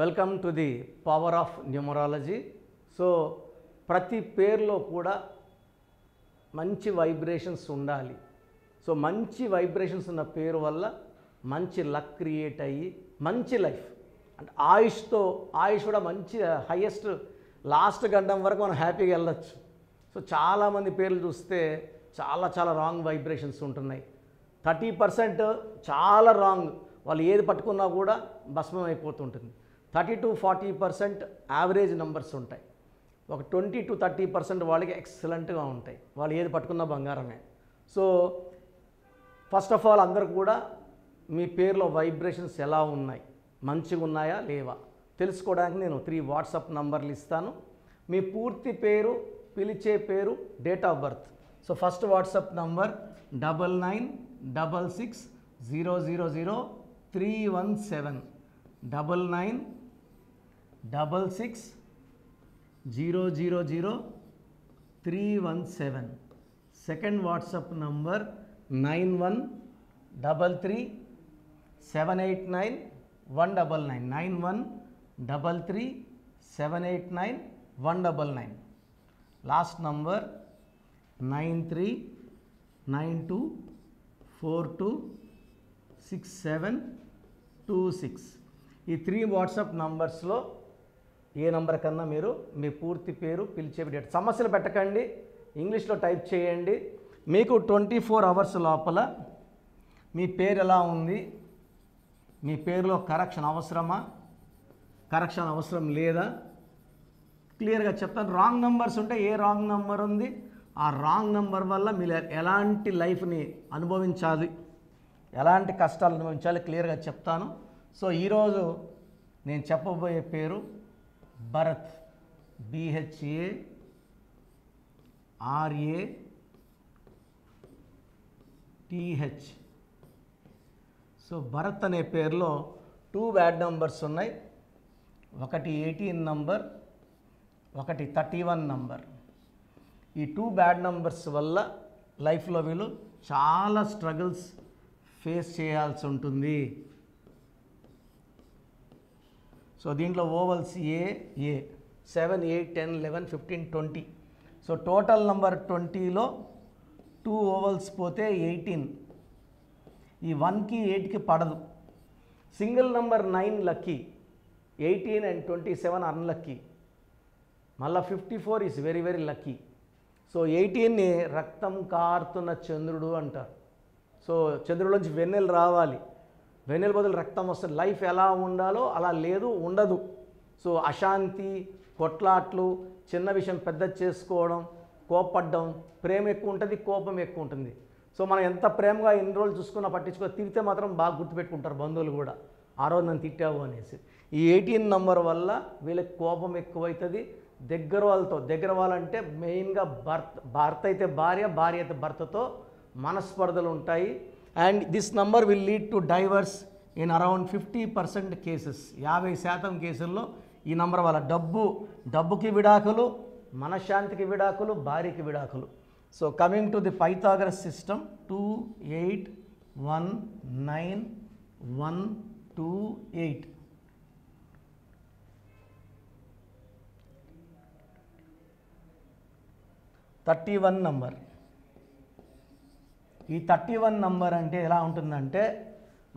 Welcome to the power of numerology. So ప్రతి పేరులో కూడా మంచి వైబ్రేషన్స్ ఉండాలి. సో మంచి వైబ్రేషన్స్ ఉన్న పేరు వల్ల మంచి లక్ క్రియేట్ అయ్యి మంచి లైఫ్ అంటే ఆయుష్ కూడా మంచి హైయెస్ట్ లాస్ట్ గండం వరకు మనం హ్యాపీగా వెళ్ళొచ్చు. సో చాలామంది పేర్లు చూస్తే చాలా రాంగ్ వైబ్రేషన్స్ ఉంటున్నాయి. 30% చాలా రాంగ్, వాళ్ళు ఏది పట్టుకున్నా కూడా భస్మం అయిపోతుంటుంది. 30-40% యావరేజ్ నెంబర్స్ ఉంటాయి. ఒక 20-30% వాళ్ళకి ఎక్సలెంట్గా ఉంటాయి, వాళ్ళు ఏది పట్టుకున్నా బంగారమే. సో ఫస్ట్ ఆఫ్ ఆల్ అందరూ కూడా మీ పేరులో వైబ్రేషన్స్ ఎలా ఉన్నాయి, మంచిగా ఉన్నాయా లేవా తెలుసుకోవడానికి నేను 3 వాట్సాప్ నంబర్లు ఇస్తాను. మీ పూర్తి పేరు, పిలిచే పేరు, date of birth. So first WhatsApp number 9966000317 9966000317. Second WhatsApp number 9133789199 9133789199. Last number 9392426726. ఈ 3 వాట్సాప్ నంబర్స్లో ఏ నంబర్ కన్నా మీరు మీ పూర్తి పేరు, పిలిచే డేట్, సమస్యలు పెట్టకండి, ఇంగ్లీష్లో టైప్ చేయండి. మీకు 24 అవర్స్ లోపల మీ పేరు ఎలా ఉంది, మీ పేరులో కరెక్షన్ అవసరమా, కరెక్షన్ అవసరం లేదా క్లియర్గా చెప్తాను. రాంగ్ నెంబర్స్ ఉంటే ఏ రాంగ్ నెంబర్ ఉంది, ఆ రాంగ్ నెంబర్ వల్ల మీరు ఎలాంటి లైఫ్ని అనుభవించాలి, ఎలాంటి కష్టాలు అనుభవించాలి క్లియర్గా చెప్తాను. సో ఈరోజు నేను చెప్పబోయే పేరు భరత్, BHARATH. సో భరత్ అనే పేరులో 2 బ్యాడ్ నంబర్స్ ఉన్నాయి. ఒకటి 18 నంబర్, ఒకటి 31 నంబర్. ఈ 2 బ్యాడ్ నంబర్స్ వల్ల లైఫ్లో వీళ్ళు చాలా స్ట్రగుల్స్ ఫేస్ చేయాల్సి ఉంటుంది. సో దీంట్లో ఓవల్స్ ఏ 7, 8, 10, 11, 15, 20. సో టోటల్ నంబర్ 20లో 2 ఓవల్స్ పోతే 18. ఈ 1కి 8కి పడదు. Single number 9 lucky, 18 and 27 unlucky, మళ్ళీ 54 ఈజ్ వెరీ లక్కీ. సో 18ని రక్తం కారుతున్న చంద్రుడు అంటారు. సో చంద్రుడిలోంచి వెన్నెలు రావాలి, వెన్నెల బదులు రక్తం వస్తుంది. లైఫ్ ఎలా ఉండాలో అలా లేదు, ఉండదు. సో అశాంతి, కొట్లాట్లు, చిన్న విషయం పెద్ద చేసుకోవడం, కోపడ్డం, ప్రేమ ఎక్కువ ఉంటుంది, కోపం ఎక్కువ ఉంటుంది. సో మనం ఎంత ప్రేమగా ఎన్ని రోజులు చూసుకున్నా పట్టించుకో, తిరిగితే మాత్రం బాగా గుర్తుపెట్టుకుంటారు బంధువులు కూడా, ఆ రోజు నన్ను తిట్టావు అనేసి. ఈ 18 నంబర్ వల్ల వీళ్ళకి కోపం ఎక్కువవుతుంది. దగ్గర వాళ్ళంటే మెయిన్గా భర్త అయితే భార్య అయితే భర్తతో మనస్పర్ధలు ఉంటాయి. And this number will lead to divorce in around 50% cases. 50% కేసుల్లో ఈ నంబర్ వల్ల డబ్బుకి విడాకులు, మనశ్శాంతికి విడాకులు, భార్యకి విడాకులు. So coming to the Pythagoras system, 2, 8, 1, 9, 1, 2, 8. Number. ఈ 31 నంబర్ అంటే ఎలా ఉంటుందంటే,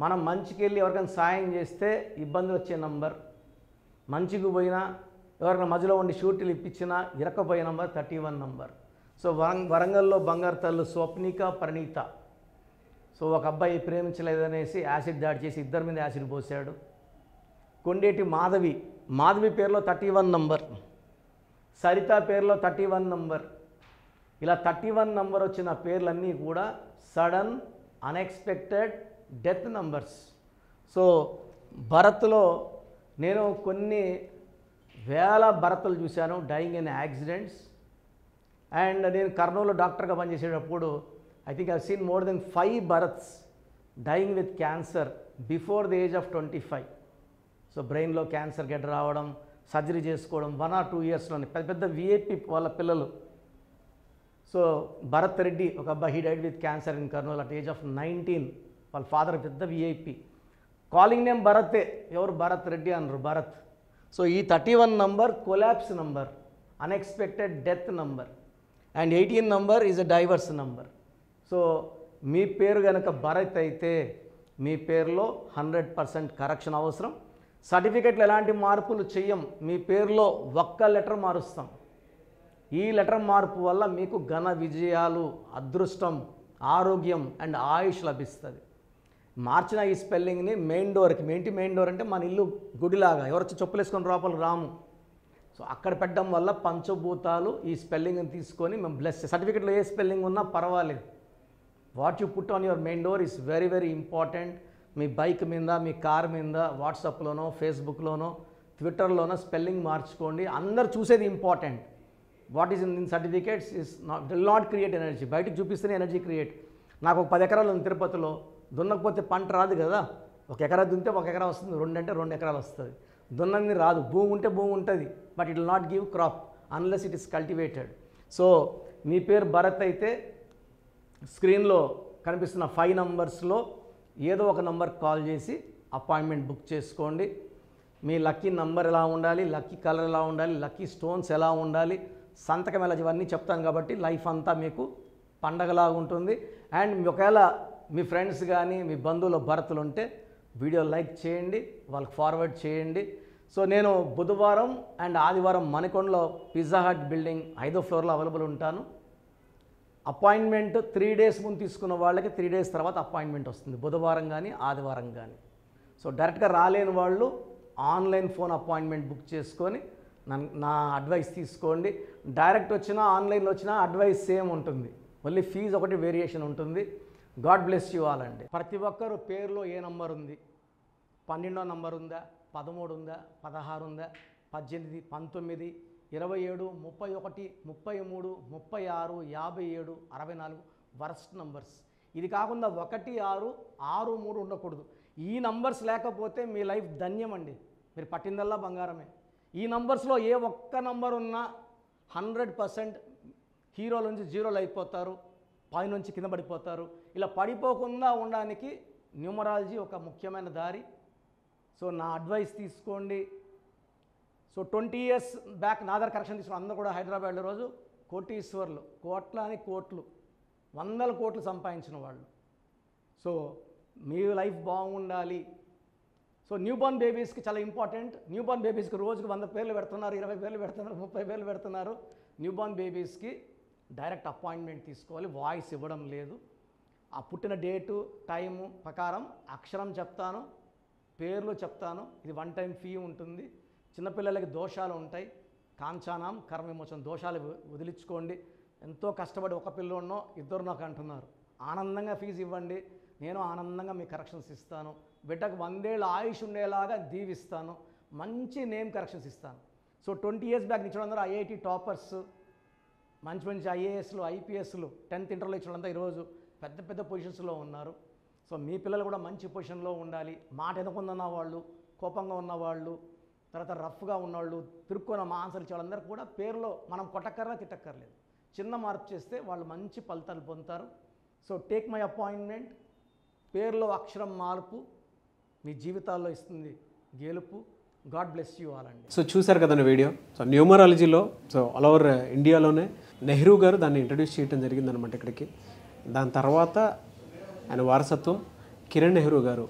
మనం మంచికి వెళ్ళి ఎవరికైనా సాయం చేస్తే ఇబ్బంది వచ్చే నంబర్, మంచికి పోయినా ఎవరికైనా మధ్యలో ఉండి షూటీలు ఇప్పించినా ఇరకపోయే నంబర్ 31 నంబర్. సో వరంగల్లో బంగారు తల్లు స్వప్నిక, ప్రణీత. సో ఒక అబ్బాయి ప్రేమించలేదనేసి యాసిడ్ దాడి చేసి ఇద్దరి మీద యాసిడ్ పోసాడు. కొండేటి మాధవి పేరులో 31 నంబర్, సరిత పేరులో 31 నంబర్. ఇలా 31 నంబర్ వచ్చిన పేర్లన్నీ కూడా sudden, unexpected death numbers. So భరత్లో నేను కొన్ని వేల భరత్లు చూశాను డైయింగ్ ఇన్ యాక్సిడెంట్స్. అండ్ నేను కర్నూలులో డాక్టర్గా పనిచేసేటప్పుడు I think I seen more than 5 Bharaths dying with cancer before the age of 25. So బ్రెయిన్లో క్యాన్సర్ గడ్డ రావడం, సర్జరీ చేసుకోవడం 1 or 2 ఇయర్స్లోనే పెద్ద విఐపి వాళ్ళ పిల్లలు. సో భరత్ రెడ్డి ఒక అబ్బాయి, he died with cancer in Kurnool at age of 19. వాళ్ళ ఫాదర్ పెద్ద విఐపి. కాలింగ్ నేమ్ భరతే, ఎవరు భరత్ రెడ్డి అనరు, భరత్. సో ఈ 31 number collapse number, unexpected death number, and 18 number is a divorce number. So మీ పేరు కనుక భరత్ అయితే మీ పేరులో 100% కరెక్షన్ అవసరం. సర్టిఫికెట్లో ఎలాంటి మార్పులు చెయ్యం, మీ పేరులో ఒక్క లెటర్ మారుస్తాం. ఈ లెటర్ మార్పు వల్ల మీకు ఘన విజయాలు, అదృష్టం, ఆరోగ్యం అండ్ ఆయుష్ లభిస్తుంది. మార్చిన ఈ స్పెల్లింగ్ని మెయిన్ డోర్కి, మెయిన్ డోర్ అంటే మన ఇల్లు గుడిలాగా, ఎవరొచ్చి చెప్పులు వేసుకొని లోపల రాము. సో అక్కడ పెట్టడం వల్ల పంచభూతాలు ఈ స్పెల్లింగ్ని తీసుకొని మేము బ్లెస్. సర్టిఫికెట్లో ఏ స్పెల్లింగ్ ఉన్నా పర్వాలేదు, what you put on your main door is very very important. Me bike మీద, మీ కార్ మీద, వాట్సాప్లోనో, ఫేస్బుక్లోనో, ట్విట్టర్లోనో స్పెల్లింగ్ మార్చుకోండి. అందరు చూసేది important. What is in certificates is will not create energy. బయటకు చూపిస్తేనే ఎనర్జీ క్రియేట్. నాకు ఒక 10 ఎకరాలు ఉంది తిరుపతిలో, దున్నకపోతే పంట రాదు కదా. 1 ఎకరా దున్నితే 1 ఎకరా వస్తుంది, 2 అంటే 2 ఎకరాలు వస్తుంది. దున్నది రాదు. భూమి ఉంటే భూమి ఉంటుంది, but it will not give crop unless it is cultivated. So మీ పేరు భరత్ అయితే స్క్రీన్లో కనిపిస్తున్న 5 నంబర్స్లో ఏదో ఒక నంబర్ కాల్ చేసి అపాయింట్మెంట్ బుక్ చేసుకోండి. మీ లక్కీ నంబర్ ఎలా ఉండాలి, లక్కీ కలర్ ఎలా ఉండాలి, లక్కీ స్టోన్స్ ఎలా ఉండాలి, సంతకం ఎలా, ఇవన్నీ చెప్తాను కాబట్టి లైఫ్ అంతా మీకు పండగలాగా ఉంటుంది. అండ్ ఒకవేళ మీ ఫ్రెండ్స్ కానీ మీ బంధువుల భరతులు ఉంటే వీడియో లైక్ చేయండి, వాళ్ళకి ఫార్వర్డ్ చేయండి. సో నేను బుధవారం అండ్ ఆదివారం మణికొండలో పిజ్జా హట్ బిల్డింగ్ 5వ ఫ్లోర్లో అవైలబుల్ ఉంటాను. అపాయింట్మెంట్ 3 డేస్ ముందు తీసుకున్న వాళ్ళకి 3 డేస్ తర్వాత అపాయింట్మెంట్ వస్తుంది, బుధవారం కానీ ఆదివారం కానీ. సో డైరెక్ట్గా రాలేని వాళ్ళు ఆన్లైన్ ఫోన్ అపాయింట్మెంట్ బుక్ చేసుకొని నా అడ్వైస్ తీసుకోండి. డైరెక్ట్ వచ్చినా ఆన్లైన్లో వచ్చినా అడ్వైస్ సేమ్ ఉంటుంది, ఓన్లీ ఫీజు ఒకటి వేరియేషన్ ఉంటుంది. గాడ్ బ్లెస్ యూ ఆల్ అండి. ప్రతి ఒక్కరు పేరులో ఏ నంబర్ ఉంది, 12వ నంబర్ ఉందా, 13 ఉందా, 16 ఉందా, 18, 19, 27, 31, 33, 36, 57, 64 వర్స్ట్ నంబర్స్. ఇది కాకుండా 1, 6, 6, 3 ఉండకూడదు. ఈ నంబర్స్ లేకపోతే మీ లైఫ్ ధన్యం అండి, మీరు పట్టిందల్లా బంగారమే. ఈ నంబర్స్లో ఏ ఒక్క నంబర్ ఉన్నా 100% హీరోల నుంచి జీరోలు అయిపోతారు, పైనుంచి కింద పడిపోతారు. ఇలా పడిపోకుండా ఉండడానికి న్యూమరాలజీ ఒక ముఖ్యమైన దారి. సో నా అడ్వైస్ తీసుకోండి. సో 20 years బ్యాక్ నా దగ్గర కరెక్షన్ తీసుకున్న అందరూ కూడా హైదరాబాద్లో రోజు కోటీశ్వర్లు, కోట్ల అని కోట్లు, 100 కోట్లు సంపాదించిన వాళ్ళు. సో మీ లైఫ్ బాగుండాలి. సో న్యూబార్న్ బేబీస్కి చాలా ఇంపార్టెంట్. న్యూబార్న్ బేబీస్కి రోజుకి 100 పేర్లు పెడుతున్నారు, 20 పేర్లు పెడుతున్నారు, 30 పేర్లు పెడుతున్నారు. న్యూబార్న్ బేబీస్కి డైరెక్ట్ అపాయింట్మెంట్ తీసుకోవాలి, వాయిస్ ఇవ్వడం లేదు. ఆ పుట్టిన డేటు టైము ప్రకారం అక్షరం చెప్తాను, పేర్లు చెప్తాను. ఇది 1 time ఫీ ఉంటుంది. చిన్నపిల్లలకి దోషాలు ఉంటాయి, కాంచానాం కర్మ విమోచన, దోషాలు వదిలించుకోండి. ఎంతో కష్టపడి ఒక పిల్లోన్నో 2 నాకు అంటున్నారు, ఆనందంగా ఫీజు ఇవ్వండి, నేను ఆనందంగా మీ కరెక్షన్స్ ఇస్తాను. బిడ్డకు 100 ఏళ్ళ ఆయుష్ ఉండేలాగా దీవిస్తాను, మంచి నేమ్ కరెక్షన్స్ ఇస్తాను. సో 20 years బ్యాక్ ఇచ్చిన అందరూ ఐఐటి టాపర్స్, మంచి మంచి ఐఏఎస్లు, ఐపీఎస్లు, 10th ఇంటర్లో ఇచ్చిన వాళ్ళంతా ఈరోజు పెద్ద పెద్ద పొజిషన్స్లో ఉన్నారు. సో మీ పిల్లలు కూడా మంచి పొజిషన్లో ఉండాలి. మాట ఎదుకున్న వాళ్ళు, కోపంగా ఉన్నవాళ్ళు, తర్వాత రఫ్గా ఉన్నవాళ్ళు, తిరుక్కున్న ఆన్సర్ ఇచ్చే వాళ్ళందరూ కూడా పేరులో మనం కొట్టక్కర్లా తిట్టక్కర్లేదు, చిన్న మార్పు చేస్తే వాళ్ళు మంచి ఫలితాలు పొందుతారు. So take my appointment. పేరులో అక్షరం మార్పు మీ జీవితాల్లో ఇస్తుంది గెలుపు. గాడ్ బ్లెస్ యూ ఆల్ అండి. సో చూసారు కదండి వీడియో. సో న్యూమరాలజీలో సో ఆల్ ఓవర్ ఇండియాలోనే నెహ్రూ గారు దాన్ని ఇంట్రడ్యూస్ చేయడం జరిగిందనమాట ఇక్కడికి. దాని తర్వాత ఆయన వారసత్వం కిరణ్ నెహ్రూ గారు,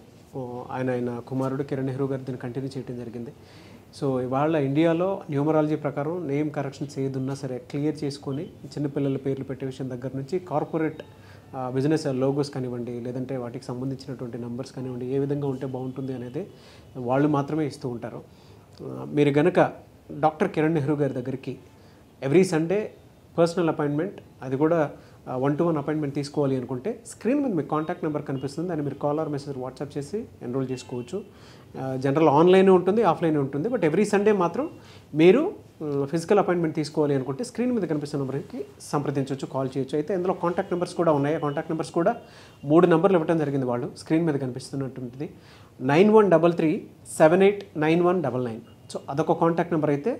ఆయన కుమారుడు కిరణ్ నెహ్రూ గారు దీన్ని కంటిన్యూ చేయడం జరిగింది. సో ఇవాళ ఇండియాలో న్యూమరాలజీ ప్రకారం నేమ్ కరెక్షన్స్ ఏదున్నా సరే క్లియర్ చేసుకొని చిన్నపిల్లల పేర్లు పెట్టే విషయం దగ్గర నుంచి కార్పొరేట్ బిజినెస్ లోగోస్ కానివ్వండి, లేదంటే వాటికి సంబంధించినటువంటి నెంబర్స్ కానివ్వండి, ఏ విధంగా ఉంటే బాగుంటుంది అనేది వాళ్ళు మాత్రమే ఇస్తూ ఉంటారు. మీరు గనక డాక్టర్ కిరణ్ నెహ్రూ గారి దగ్గరికి ఎవ్రీ సండే పర్సనల్ అపాయింట్మెంట్, అది కూడా 1-to-1 అపాయింట్మెంట్ తీసుకోవాలి అనుకుంటే స్క్రీన్ మీద మీకు కాంటాక్ట్ నెంబర్ కనిపిస్తుంది, దాన్ని మీరు కాల్ ఆర్ మెసేజ్ వాట్సాప్ చేసి ఎన్రోల్ చేసుకోవచ్చు. జనరల్ ఆన్లైన్ ఉంటుంది, ఆఫ్లైన్ ఉంటుంది. బట్ ఎవ్రీ సండే మాత్రం మీరు ఫిజికల్ అపాయింట్మెంట్ తీసుకోవాలి అనుకుంటే స్క్రీన్ మీద కనిపిస్తున్న నెంబర్కి సంప్రదించవచ్చు, కాల్ చేయొచ్చు. అయితే ఇందులో కాంటాక్ట్ నెంబర్స్ కూడా ఉన్నాయి. కాంటాక్ట్ నెంబర్స్ కూడా 3 నెంబర్లు ఇవ్వడం జరిగింది వాళ్ళు, స్క్రీన్ మీద కనిపిస్తున్నటువంటిది 9133789199. సో అదొక కాంటాక్ట్ నెంబర్. అయితే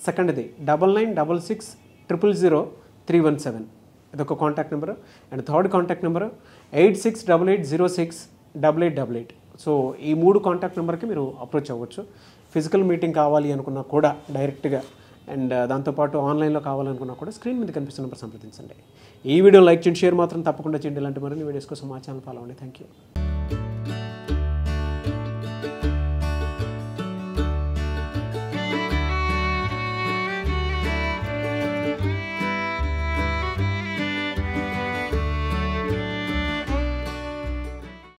సెకండ్ది 9966000317, ఇదొక contact number. And third contact number 8688068888. So ఈ 3 కాంటాక్ట్ నెంబర్కి మీరు అప్రోచ్ అవ్వచ్చు. ఫిజికల్ మీటింగ్ కావాలి అనుకున్నా కూడా డైరెక్ట్గా అండ్ దాంతోపాటు ఆన్లైన్లో కావాలనుకున్నా కూడా స్క్రీన్ మీద కనిపిస్తున్న నెంబర్ సంప్రదించండి. ఈ వీడియో లైక్ చేయండి, షేర్ మాత్రం తప్పకుండా చేయండి. ఇలాంటి మరిన్ని వీడియోస్ కోసం మా ఛానల్ ఫాలో అవ్వండి. Thank you.